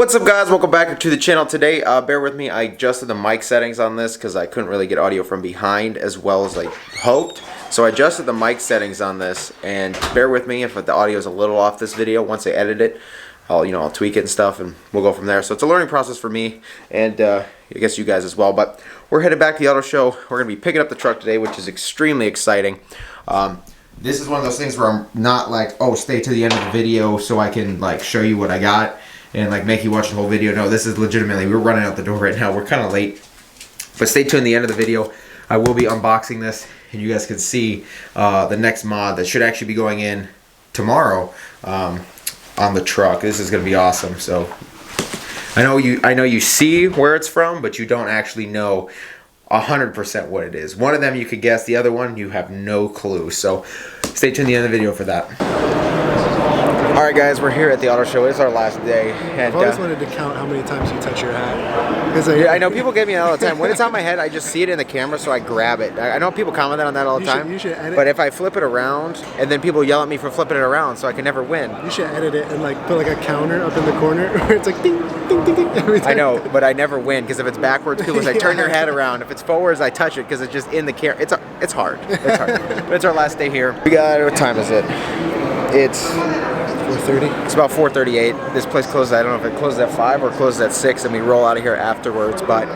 What's up, guys? Welcome back to the channel. Today, bear with me, I adjusted the mic settings on this because I couldn't really get audio from behind as well as I hoped. So I adjusted the mic settings on this, and bear with me if the audio is a little off this video. Once I edit it, I'll tweak it and stuff, and we'll go from there. So it's a learning process for me, and I guess you guys as well. But we're headed back to the auto show. We're going to be picking up the truck today, which is extremely exciting. This is one of those things where I'm not like, oh, stay to the end of the video so I can like show you what I got and like make you watch the whole video. No, this is legitimately, we're running out the door right now. We're kind of late, but stay tuned to the end of the video. I will be unboxing this, and you guys can see the next mod that should actually be going in tomorrow on the truck. This is going to be awesome. So I know you see where it's from, but you don't actually know 100% what it is. One of them you could guess, the other one you have no clue. So stay tuned to the end of the video for that. Alright, guys, we're here at the auto show. It's our last day. And I've always wanted to count how many times you touch your hat. Yeah, I know people get me that all the time. When it's on my head, I just see it in the camera, so I grab it. I know people comment on that all the time. You should edit. But if I flip it around, and then people yell at me for flipping it around, so I can never win. You should edit it and like put like a counter up in the corner where it's like ding, ding, ding, ding every time. I know, but I never win, because if it's backwards, people say turn your head around. If it's forwards, I touch it because it's just in the camera. It's hard. It's hard. But it's our last day here. We got, what time is it? It's 4:30. It's about 4:38. This place closes, I don't know if it closes at 5 or closes at 6, and we roll out of here afterwards. But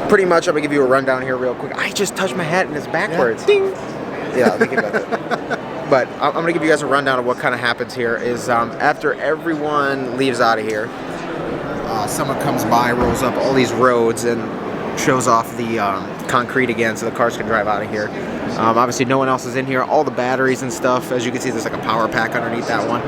pretty much, I'm going to give you a rundown here real quick. I just touched my hat and it's backwards. Yeah. Ding! Yeah, let me give that. But I'm going to give you guys a rundown of what kind of happens here. Is after everyone leaves out of here, someone comes by, rolls up all these roads, and shows off the concrete again so the cars can drive out of here. Obviously no one else is in here. All the batteries and stuff, as you can see, there's like a power pack underneath that one.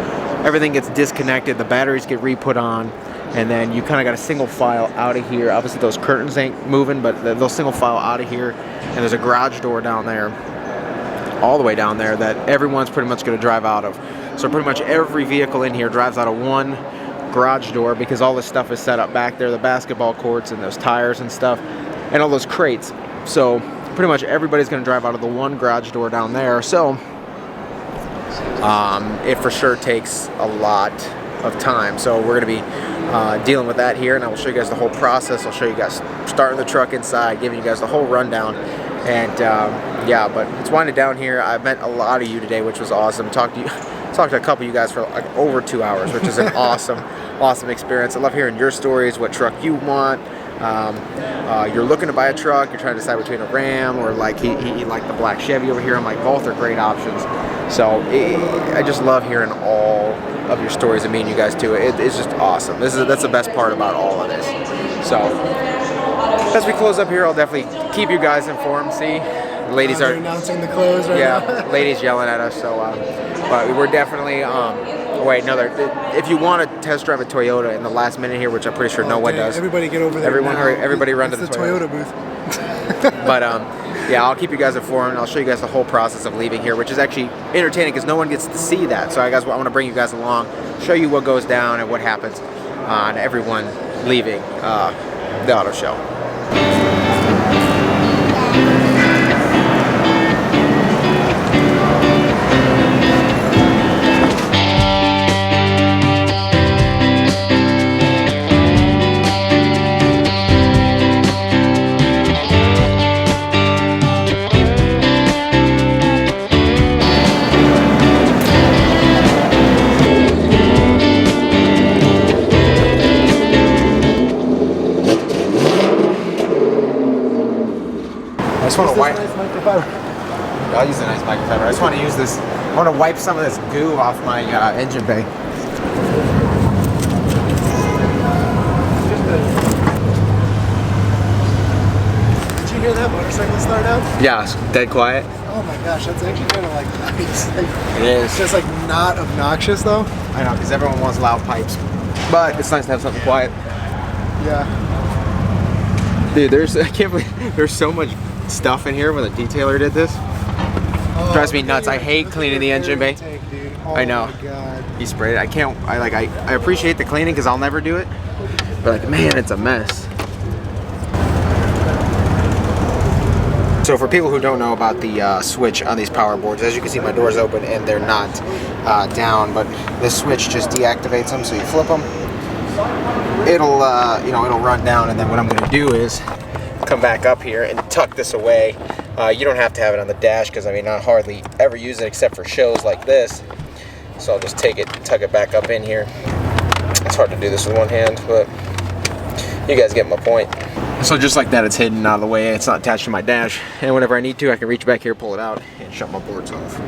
Everything gets disconnected, the batteries get re-put on, and then you kind of got a single file out of here. Obviously those curtains ain't moving, but they'll single file out of here, and there's a garage door down there, all the way down there, that everyone's pretty much going to drive out of. So pretty much every vehicle in here drives out of one garage door, because all this stuff is set up back there, the basketball courts and those tires and stuff, and all those crates. So pretty much everybody's going to drive out of the one garage door down there. So it for sure takes a lot of time. So we're going to be dealing with that here, and I will show you guys the whole process. I'll show you guys starting the truck inside, giving you guys the whole rundown. And yeah, but it's winding down here. I met a lot of you today, which was awesome. Talked to a couple of you guys for like over 2 hours, which is an awesome experience. I love hearing your stories, what truck you want. You're looking to buy a truck, you're trying to decide between a Ram or like he liked the black Chevy over here. I'm like, both are great options. So I just love hearing all of your stories, and meeting you guys too. It's just awesome. That's the best part about all of this. So as we close up here, I'll definitely keep you guys informed. See, the ladies are announcing the close right now. Yeah, ladies yelling at us. So but we're definitely wait, no, if you want to test drive a Toyota in the last minute here, which I'm pretty sure no one does. Everybody get over there. Everyone hurry, everybody run to the Toyota booth. But yeah, I'll keep you guys informed. I'll show you guys the whole process of leaving here, which is actually entertaining because no one gets to see that. So I want to bring you guys along, show you what goes down and what happens on everyone leaving the auto show. I just want to wipe. I'll use a nice microfiber. I just want to use this. I want to wipe some of this goo off my engine bay. Did you hear that motorcycle start up? Yeah, it's dead quiet. Oh my gosh, that's actually kind of like nice. It is. It's just like not obnoxious though. I know, because everyone wants loud pipes, but it's nice to have something quiet. Yeah. Dude, I can't believe there's so much stuff in here when the detailer did this. Drives me nuts. I hate cleaning the engine bay. Oh, I know. My God. He sprayed it. I appreciate the cleaning because I'll never do it. But like, man, it's a mess. So for people who don't know about the switch on these power boards, as you can see, my door's open and they're not down, but the switch just deactivates them. So you flip them, it'll it'll run down, and then what I'm going to do is come back up here and tuck this away. You don't have to have it on the dash because I mean I hardly ever use it except for shows like this. So I'll just take it, tuck it back up in here. It's hard to do this with one hand, but you guys get my point. So just like that, it's hidden out of the way. It's not attached to my dash. And whenever I need to, I can reach back here, pull it out, and shut my boards off.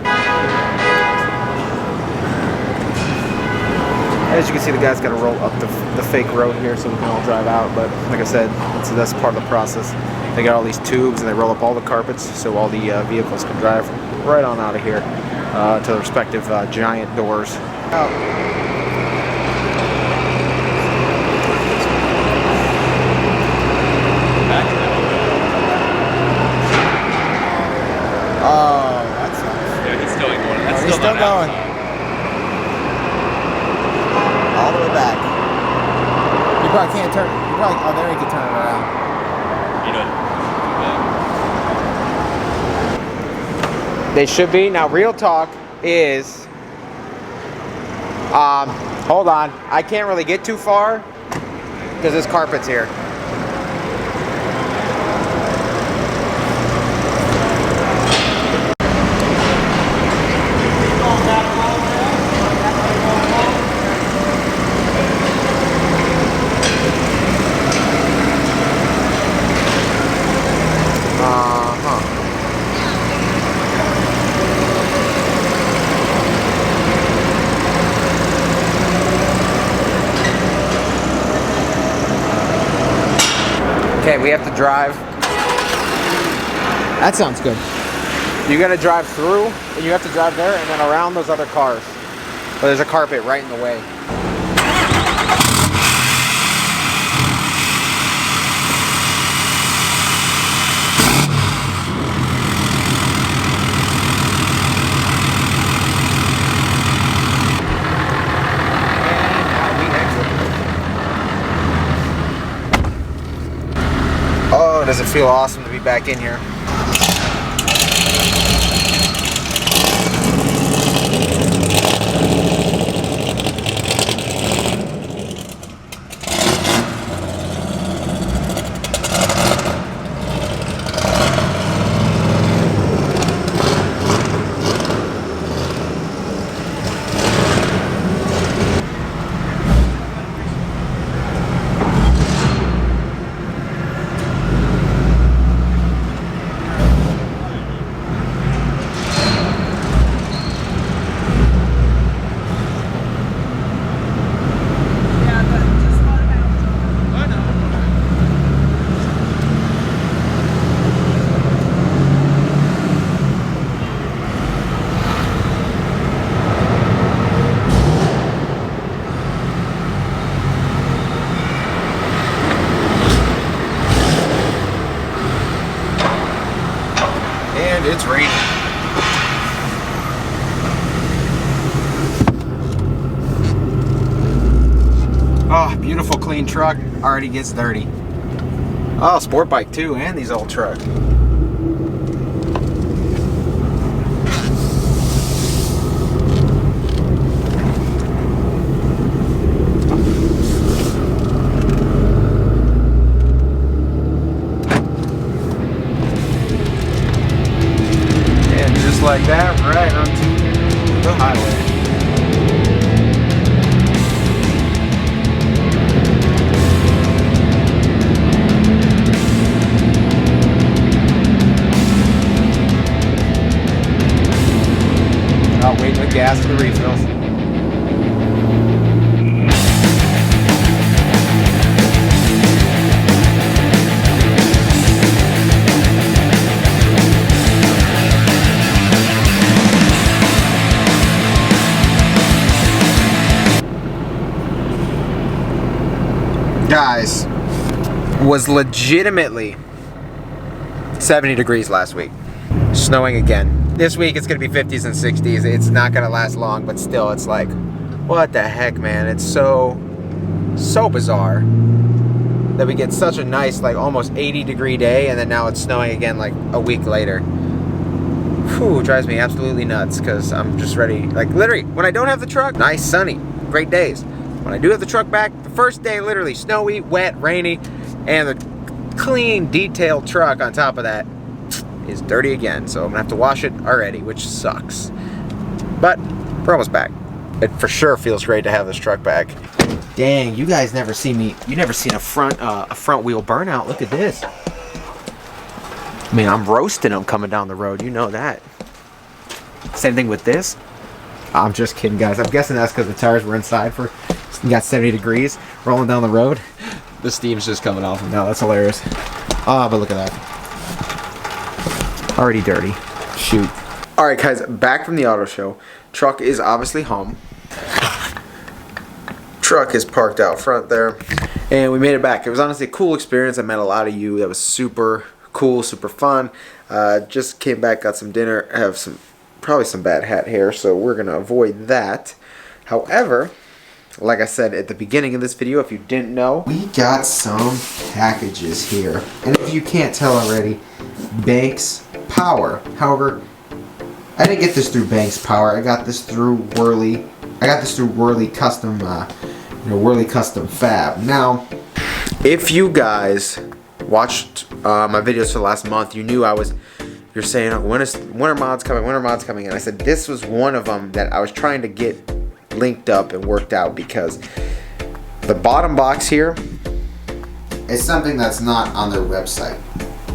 As you can see, the guy's got to roll up the fake road here so we can all drive out. But like I said, that's part of the process. They got all these tubes and they roll up all the carpets so all the vehicles can drive right on out of here to the respective giant doors. He's still going. All the way back. You probably can't turn. You probably. Oh, there you can turn it around. You know. They should be. Now, real talk is. Hold on. I can't really get too far because there's carpets here. Okay, we have to drive. That sounds good. You gotta drive through, and you have to drive there, and then around those other cars. But there's a carpet right in the way. Oh, does it feel awesome to be back in here. It's raining. Oh, beautiful clean truck. Already gets dirty. Oh, sport bike too, and these old trucks. Like that, right onto the highway. I'll wait with gas for the refills. Guys, was legitimately 70 degrees last week. Snowing again. This week it's gonna be 50s and 60s. It's not gonna last long, but still it's like, what the heck, man? It's so bizarre that we get such a nice, like almost 80-degree day, and then now it's snowing again like a week later. Whew, drives me absolutely nuts because I'm just ready. Like literally, when I don't have the truck, nice sunny, great days. When I do have the truck back, the first day, literally snowy, wet, rainy, and the clean, detailed truck on top of that is dirty again. So I'm gonna have to wash it already, which sucks. But we're almost back. It for sure feels great to have this truck back. Dang, you guys never see me. You never seen a front wheel burnout. Look at this. I mean, I'm roasting them coming down the road. You know that. Same thing with this. I'm just kidding, guys. I'm guessing that's because the tires were inside for. You got 70 degrees rolling down the road. The steam's just coming off. No, that's hilarious. Ah, but look at that. Already dirty. Shoot. All right, guys. Back from the auto show. Truck is obviously home. Truck is parked out front there, and we made it back. It was honestly a cool experience. I met a lot of you. That was super cool, super fun. Just came back, got some dinner. I have probably some bad hat hair, so we're gonna avoid that. However, like I said at the beginning of this video, if you didn't know, we got some packages here, and if you can't tell already, Banks Power. However, I didn't get this through Banks Power. I got this through Wehrli. I got this through Wehrli Custom, Wehrli Custom Fab. Now, if you guys watched my videos for the last month, you knew you're saying, oh, when are mods coming? When are mods coming? And I said this was one of them that I was trying to get linked up and worked out, because the bottom box here is something that's not on their website.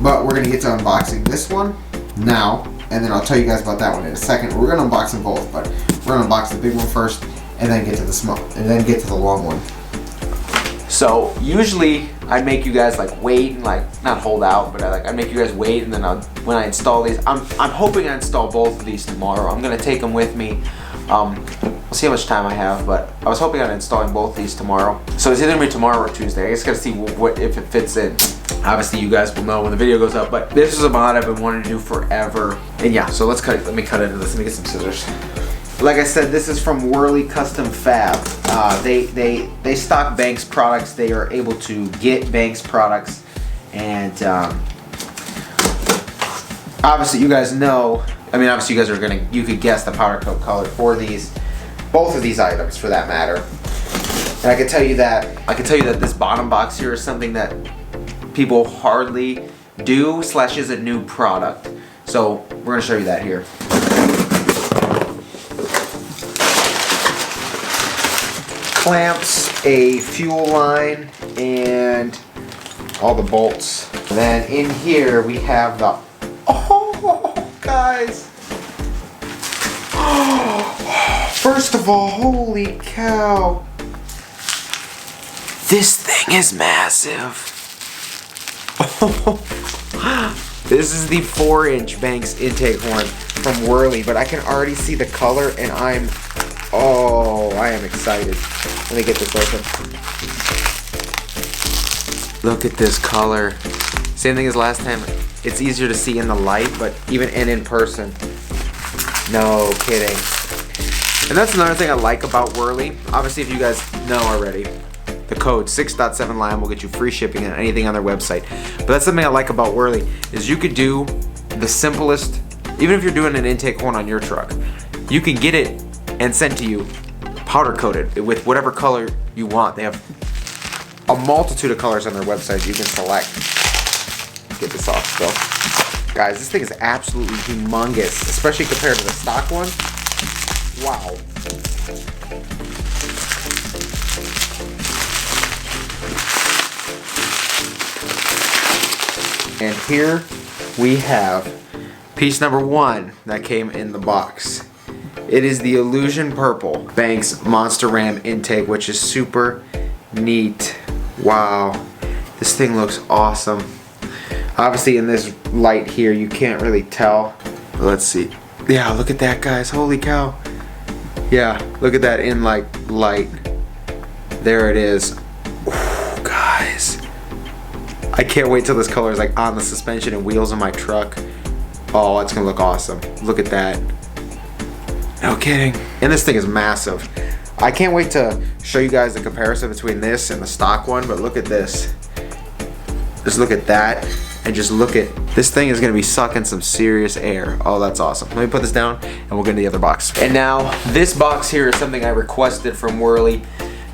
But we're gonna get to unboxing this one now, and then I'll tell you guys about that one in a second. We're gonna unbox them both, but we're gonna unbox the big one first, and then get to the small, and then get to the long one. So usually I'd make you guys like wait and like not hold out, but I'd make you guys wait, and then when I install these, I'm hoping I install both of these tomorrow. I'm gonna take them with me. We'll see how much time I have, but I was hoping on installing both these tomorrow. So it's either gonna be tomorrow or Tuesday. I just gotta see if it fits in. Obviously you guys will know when the video goes up, but this is a mod I've been wanting to do forever. And yeah, so let me cut into this. Let me get some scissors. Like I said, this is from Wehrli Custom Fab. They stock Banks products. They are able to get Banks products, and obviously you guys know. I mean, obviously you guys you could guess the powder coat color for both of these items for that matter. And I can tell you that this bottom box here is something that people hardly do / is a new product. So we're gonna show you that here. Clamps, a fuel line, and all the bolts. And then in here we have the, oh guys. First of all, holy cow. This thing is massive. This is the 4-inch Banks intake horn from Wehrli, but I can already see the color, and I am excited. Let me get this open. Look at this color. Same thing as last time. It's easier to see in the light, but even in person. No kidding. And that's another thing I like about Wehrli. Obviously, if you guys know already, the code 6.7 Lime will get you free shipping on anything on their website. But that's something I like about Wehrli, is you could do the simplest, even if you're doing an intake horn on your truck, you can get it and sent to you powder coated with whatever color you want. They have a multitude of colors on their website you can select. Get this off still. Guys, this thing is absolutely humongous, especially compared to the stock one. Wow. And here we have piece number 1 that came in the box. It is the Illusion Purple Banks Monster Ram intake, which is super neat. Wow, this thing looks awesome. Obviously in this light here you can't really tell. Let's see. Yeah, look at that, guys. Holy cow. Yeah, look at that in like light. There it is. Ooh, guys. I can't wait till this color is like on the suspension and wheels of my truck. Oh, it's gonna look awesome. Look at that. No kidding. And this thing is massive. I can't wait to show you guys the comparison between this and the stock one, but look at this. Just look at that, and just look at, this thing is gonna be sucking some serious air. Oh, that's awesome. Let me put this down and we'll get into the other box. And now, this box here is something I requested from Wehrli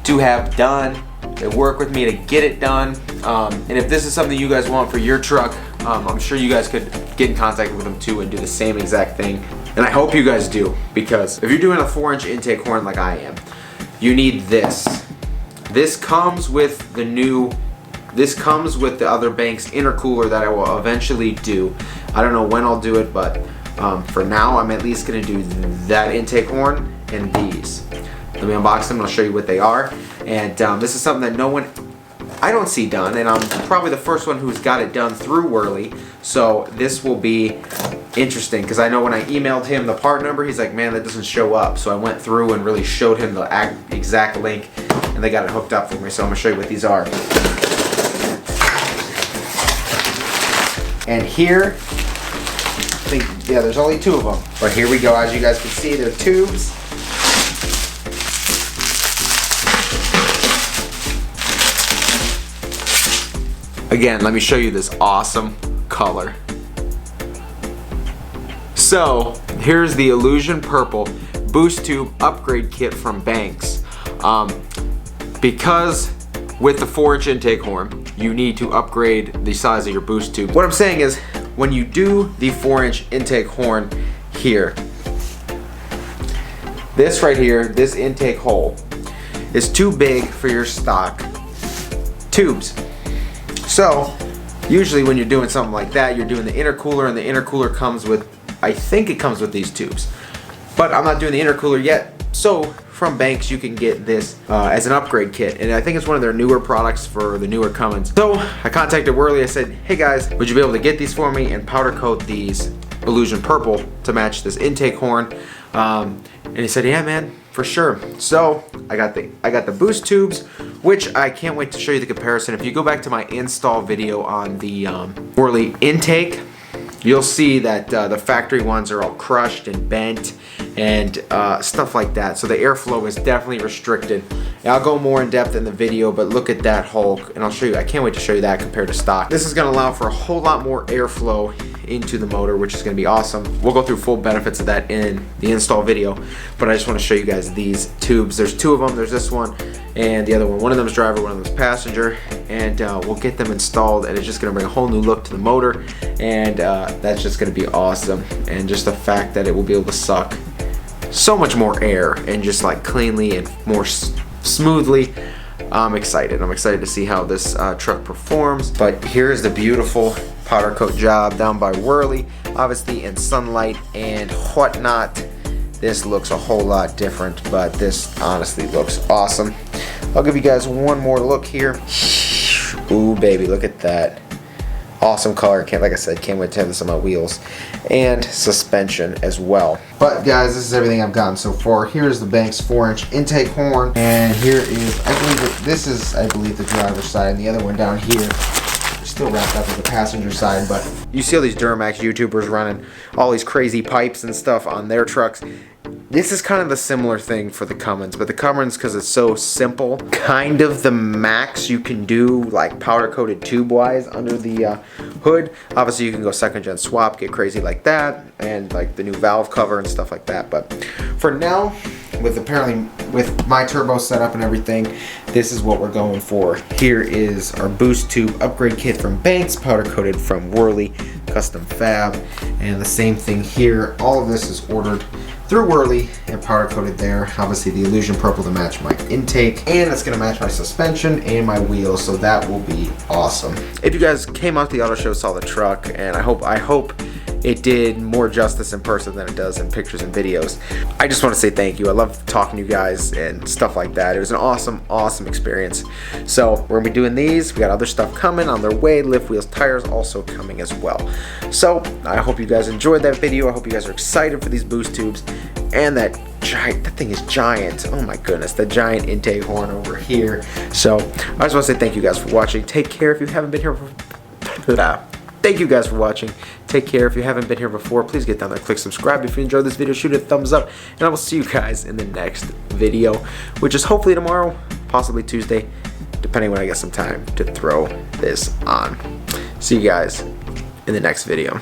to have done. They work with me to get it done. And if this is something you guys want for your truck, I'm sure you guys could get in contact with them too and do the same exact thing. And I hope you guys do, because if you're doing a 4-inch intake horn like I am, you need this. This comes with the other bank's intercooler that I will eventually do. I don't know when I'll do it, but for now I'm at least gonna do that intake horn and these. Let me unbox them and I'll show you what they are. And this is something that I don't see done, and I'm probably the first one who's got it done through Wehrli. So this will be interesting, because I know when I emailed him the part number, he's like, man, that doesn't show up. So I went through and really showed him the exact link, and they got it hooked up for me. So I'm gonna show you what these are. And here, I think, yeah, there's only 2 of them. But here we go. As you guys can see, they're tubes. Again, let me show you this awesome color. So, here's the Illusion Purple Boost Tube Upgrade Kit from Banks. Because with the 4-inch intake horn, you need to upgrade the size of your boost tube. What I'm saying is, when you do the 4-inch intake horn here, this right here, this intake hole, is too big for your stock tubes. So, usually when you're doing something like that, you're doing the intercooler, and the intercooler comes with, I think it comes with these tubes. But I'm not doing the intercooler yet, so from Banks you can get this as an upgrade kit, and I think it's one of their newer products for the newer Cummins. So I contacted Wehrli. I said, hey guys, would you be able to get these for me and powder coat these Illusion Purple to match this intake horn? And he said, yeah man, for sure. So I got the boost tubes, which I can't wait to show you the comparison. If you go back to my install video on the Wehrli intake, you'll see that the factory ones are all crushed and bent and stuff like that. So the airflow is definitely restricted. And I'll go more in depth in the video, but look at that hole, and I'll show you. I can't wait to show you that compared to stock. This is going to allow for a whole lot more airflow into the motor, which is going to be awesome. We'll go through full benefits of that in the install video, but I just want to show you guys these tubes. There's 2 of them. There's this one and the other one. One of them is driver, one of them is passenger, and we'll get them installed, and it's just going to bring a whole new look to the motor, and that's just going to be awesome. And just the fact that it will be able to suck so much more air and just like cleanly and more smoothly. I'm excited. I'm excited to see how this truck performs. But here's the beautiful powder coat job down by Wehrli, obviously in sunlight and whatnot. This looks a whole lot different, but this honestly looks awesome. I'll give you guys one more look here. Ooh baby, look at that. Awesome color. Like I said, can't wait to have this on my wheels. And suspension as well. But guys, this is everything I've gotten so far. Here's the Banks 4-inch intake horn, and here is, this is I believe the driver's side, and the other one down here is still wrapped up with the passenger side. But you see all these Duramax YouTubers running all these crazy pipes and stuff on their trucks. This is kind of the similar thing for the Cummins, but the Cummins, because it's so simple, kind of the max you can do, like powder coated tube wise under the hood. Obviously you can go 2nd gen swap, get crazy like that, and like the new valve cover and stuff like that. But for now, with my turbo setup and everything, this is what we're going for. Here is our boost tube upgrade kit from Banks, powder coated from Wehrli, custom fab, and the same thing here. All of this is ordered through Wehrli and powder coated there. Obviously the Illusion Purple to match my intake, and it's gonna match my suspension and my wheels, so that will be awesome. If you guys came out to the auto show, saw the truck, and I hope it did more justice in person than it does in pictures and videos. I just want to say thank you. I love talking to you guys and stuff like that. It was an awesome experience. So we're gonna be doing these. We got other stuff coming on their way. Lift wheels, tires also coming as well. So I hope you guys enjoyed that video. I hope you guys are excited for these boost tubes and that thing is giant. Oh my goodness, the giant intake horn over here. So I just want to say thank you guys for watching. Take care if you haven't been here. Thank you guys for watching. Take care. If you haven't been here before, please get down there, click subscribe. If you enjoyed this video, shoot it a thumbs up, and I will see you guys in the next video, which is hopefully tomorrow, possibly Tuesday, depending when I get some time to throw this on. See you guys in the next video.